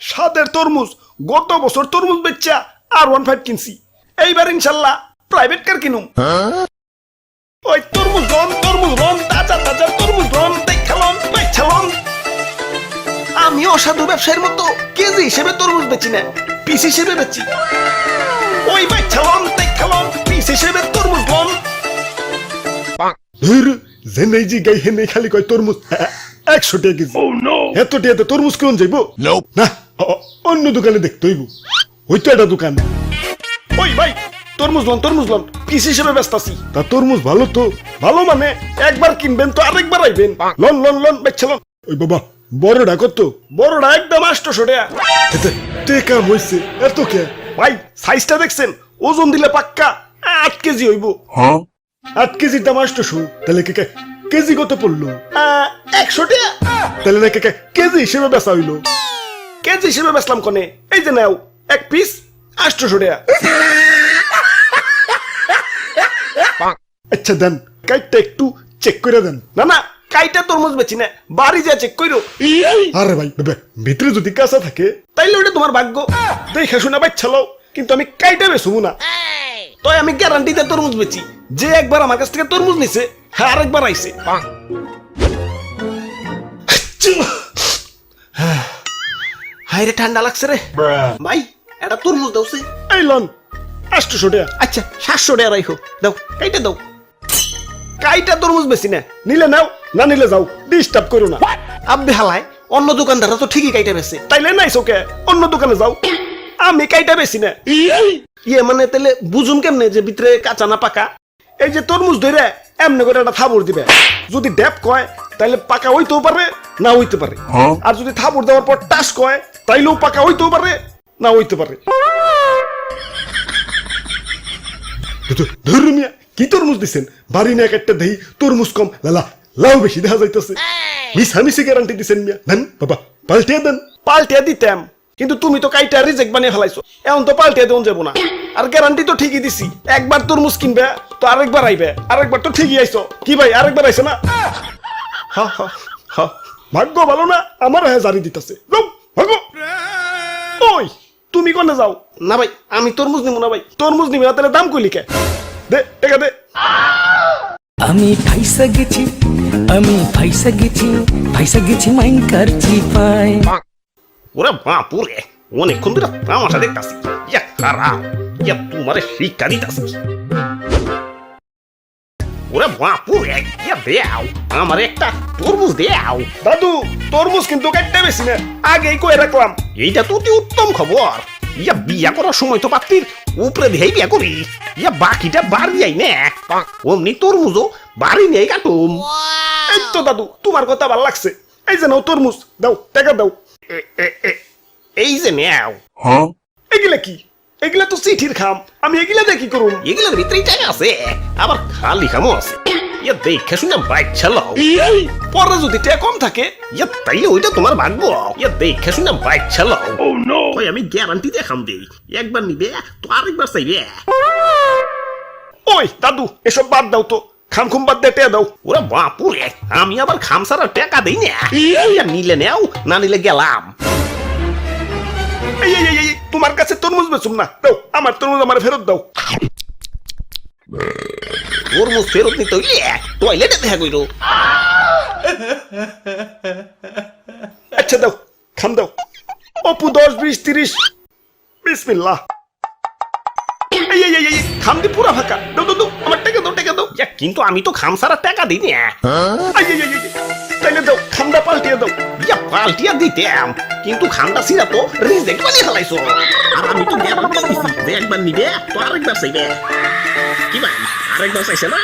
স্বাদের তরমুজ। গত বছর তরমুজ বেচা R15 কিনছি, এইবার ইনশাল্লাহ প্রাইভেট কার কিনুম। ওই তরমুজ রন তাজা তাজা তরমুজ রন দেখালন বেচালন। আমি অসাধু ব্যবসায়ীর মতো কেজি হিসেবে তরমুজ বেচি না, পিস হিসেবে বেচি। ওই বেচালন দেখালন পিস হিসেবে তরমুজ রন। জেনে জি গাই হেনে খালি কয় তরমুজ 100 টাকা কেজি। এত টাকাতে তরমুজ কেমন যাইব? না, অন্য দোকানে দেখতে হইব। ওই তো একটা দোকান। ওই ভাই তরমুজ লন পিস হিসেবে ব্যস্তাছি। তা তরমুজ ভালো তো? ভালো মানে একবার কিনবেন তো আরেকবার আইবেন। লন বেচলন। ওই বাবা বড়টা কত? বড়টা একদম 800 টাকা। টেকা হইছে এত কে? ভাই সাইজটা দেখছেন? ওজন দিলে পাক্কা 8 কেজি হইব। 8 কেজির দাম 800, তাহলে কেজি কত পড়লো? 100 টাকা। তাহলে না কেজি হিসেবে বেচা হইলো। কেজি হিসেবে বেচলাম কোনে? এই যে নাও এক পিস 800 টাকা। আচ্ছা দেন, কাইটটা একটু চেক করে দেন। না কাইটা তরমুজ বেচি না, বাড়ি যা চেক কইরো। আরে ভাই ভিতরে যদি কাঁচা থাকে তাইলে ওটা তোমার ভাগ্য, দেখে শুনে বাচ্চালো, কিন্তু আমি কাইটা বেচবো না। তাই আমি গ্যারান্টিতে তরমুজ বেচি। যে একবার আমার কাছ থেকে তরমুজ নিছে, হ্যাঁ আরেকবার আইছে। হাই রে ঠান্ডা লাগছে রে ভাই, এটা তরমুজ দাও সে। এই লন 800 টাকা। আচ্ছা 700 টাকা রাখো, দাও কাইটা দাও। কাইটা তরমুজ বেশি না, নিলে নাও না নিলে যাও, ডিস্টার্ব করো না। আব্বে হালায় অন্য দোকানদাররা তো ঠিকই কাইটা বেচে, তাইলে নাইছো কে? অন্য দোকানে যাও, আমি কাইটা বেশি না। ইয়ে মানে তাহলে বুঝুন কেমনে যে ভিতরে কাঁচা না পাকা? এই যে তরমুজ ধরে এমনি করে একটা থাবড় দিবে, যদি ড্যাপ কয় তাইলে পাকা হইতেও পারে না হইতে পারে, আর যদি থাবড় দেওয়ার পর টাস কয় তাইলেও পাকা হইতেও পারে না হইতে পারে। ধর্মিয়া কি তরমুজ দিচ্ছেন? বাড়ি না একটা দেই তরমুজ কম লাউ বেশি দেখা যাইতেছে। মিশামিশি গ্যারান্টি দিচ্ছেন মিয়া। দেন বাবা পাল্টিয়ে দেন। পাল্টিয়ে দিতাম, কিন্তু তুমি তো কাইটা রিজেক্ট বানিয়ে ফেলাইছো, এখন তো পাল্টিয়ে দেন যাবো না। আর গ্যারান্টি তো ঠিকই দিছি, একবার তরমুজ কিনবে তো আরেকবার আইবে, আরেকবার তো ঠিকই আইছো। কি ভাই আরেকবার আইছে না? ভাগ্য ভালো না, আমার হ্যাঁ জারি দিতেছে। ওই তুমি কোনে যাও? না ভাই আমি তরমুজ নিব না। ভাই তরমুজ নিবি না তাহলে দাম কইলি কে? দে টাকা দে। আমি ফাইসা গেছি মাইন কারছি পায়। ওরে বাপুরে, অনেকক্ষণ ধরে তামাশা দেখতাছি। ইয়া খারাপ, ইয়া তোমারে শিক্ষা দিতাছি। ওরে বাপুরে, ইয়া দেও আমার একটা তরমুজ দেও। দাদু তরমুজ কিন্তু কাটতে বেশি না, আগেই কই রাখলাম। এইটা তো অতি উত্তম খবর। ইয়া বিয়া করার সময় তো পাত্রীর উপরে দিয়েই বিয়া করি, ইয়া বাকিটা বাড়ি যাই না, অমনি তরমুজও বাড়ি নিয়ে কাটুম। এই তো দাদু তোমার কথা ভালো লাগছে, এই যে নাও তরমুজ, দাও টাকা দাও। এই যে নেও। এগুলা কি? এগুলা তো চিঠির খাম, আমি এগুলা দিয়ে কি করুম? এগুলার ভিতরেই টাকা আছে, আবার খালি খামও আছে। ইয়া দেখে শুনে বাইক চালাও, পরে যদি টাকা কম থাকে ইয়া তাইলে ওইটা তোমার ভাগ্য। ইয়া দেখে শুনে বাইক চালাও। ওই আমি গ্যারান্টি দিয়ে খাম দেই, একবার নিবে তো আরেকবার চাইবে। ওই দাদু এসব বাদ দাও তো, খাম খুম বাদ দিয়ে টাকা দাও। ওরা বাপুরে, আমি আবার খাম ছাড়া টাকা দেই না। নিলে নেও, না নিলে গেলাম। তোমার কাছে তরমুজ বেচুম না, দাও আমার তরমুজ আমার ফেরত দাও। তরমুজ ফেরত নিতে হইলে টয়লেটে দেখা কইরো। আচ্ছা দাও খাম দাও। অপু 10 20 30 বিসমিল্লাহ। খাম দি পুরা ফাঁকা, দাও আমার টাকা দাও টাকা দাও। কিন্তু আমি তো খাম ছাড়া টাকা দিই না। তাইলে দাও খামটা পাল্টিয়ে দাও। ইয়া পাল্টিয়ে দিতাম, কিন্তু খামটা ছিড়া তো রিজেক্ট বানিয়ে ফেলাইছো। আর আমি তো গ্যারান্টি দিছি যে একবার নিবে তো আরেকবার চাইবে। কি ভাই আরেকবার চাইছে না?